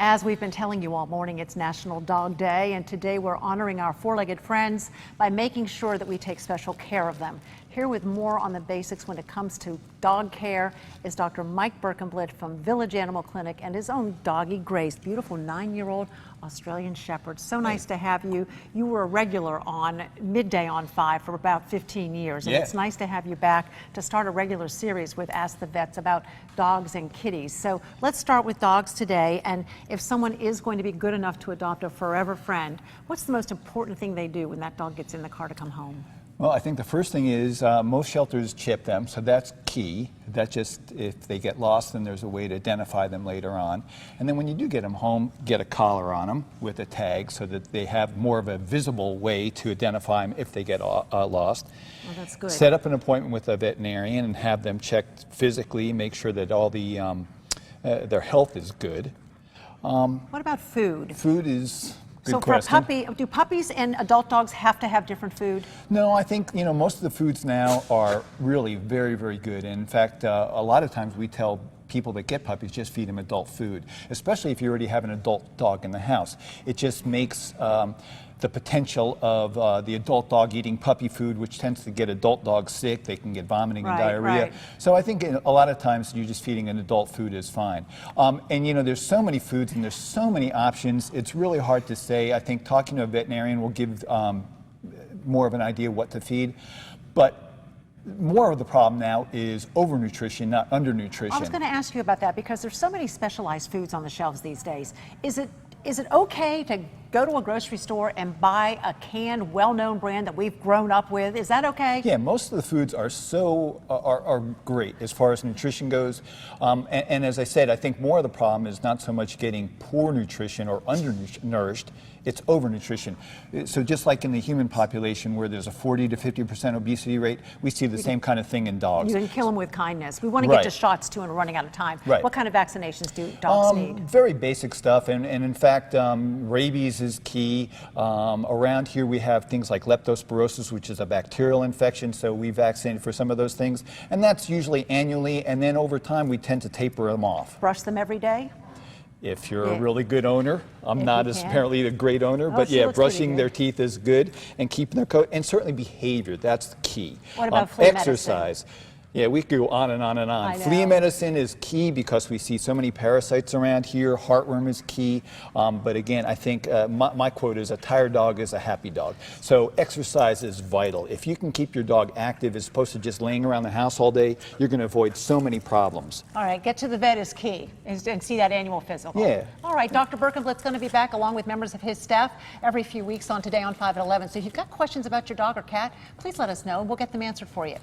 As we've been telling you all morning, it's National Dog Day, and today we're honoring our four-legged friends by making sure that we take special care of them. Here with more on the basics when it comes to dog care is Dr. Mike Berkenblit from Village Animal Clinic and his own doggie, Grace, beautiful 9-year-old Australian Shepherd. So nice to have you. You were a regular on Midday on 5 for about 15 years, and it's nice to have you back to start a regular series with Ask the Vets about dogs and kitties. So let's start with dogs today, and if someone is going to be good enough to adopt a forever friend, what's the most important thing they do when that dog gets in the car to come home? Well, I think the first thing is most shelters chip them, so that's key. That just, if they get lost, then there's a way to identify them later on. And then when you do get them home, get a collar on them with a tag so that they have more of a visible way to identify them if they get lost. Well, that's good. Set up an appointment with a veterinarian and have them checked physically, make sure that all the their health is good. What about food? Food is... So for a puppy, do puppies and adult dogs have to have different food? No, I think, most of the foods now are really very, very good. And in fact, a lot of times we tell people that get puppies, just feed them adult food, especially if you already have an adult dog in the house. It just makes the potential of the adult dog eating puppy food, which tends to get adult dogs sick. They can get vomiting and diarrhea. Right. So I think a lot of times you just feeding an adult food is fine. And there's so many foods and there's so many options. It's really hard to say. I think talking to a veterinarian will give more of an idea what to feed. But more of the problem now is overnutrition, not undernutrition. I was going to ask you about that because there's so many specialized foods on the shelves these days. Is it okay to go to a grocery store and buy a canned, well-known brand that we've grown up with? Is that okay? Yeah, most of the foods are are great as far as nutrition goes. And as I said, I think more of the problem is not so much getting poor nutrition or undernourished, it's overnutrition. So just like in the human population where there's a 40 to 50% obesity rate, we see the same kind of thing in dogs. You can kill them with kindness. We want to get to shots too, and we're running out of time. Right. What kind of vaccinations do dogs need? Very basic stuff, and in fact, rabies is key. Around here we have things like leptospirosis, which is a bacterial infection, so we vaccinate for some of those things, and that's usually annually, and then over time we tend to taper them off. Brush them every day? If you're a really good owner. I'm not as apparently a great owner, but yeah, brushing their teeth is good, and keeping their coat, and certainly behavior, that's the key. What about flea exercise? Medicine? Yeah, we could go on and on and on. Flea medicine is key because we see so many parasites around here. Heartworm is key. But again, I think my quote is, a tired dog is a happy dog. So exercise is vital. If you can keep your dog active as opposed to just laying around the house all day, you're going to avoid so many problems. All right, get to the vet is key and see that annual physical. Yeah. All right, Dr. Berkenblit's going to be back along with members of his staff every few weeks on Today on 5 at 11. So if you've got questions about your dog or cat, please let us know and we'll get them answered for you.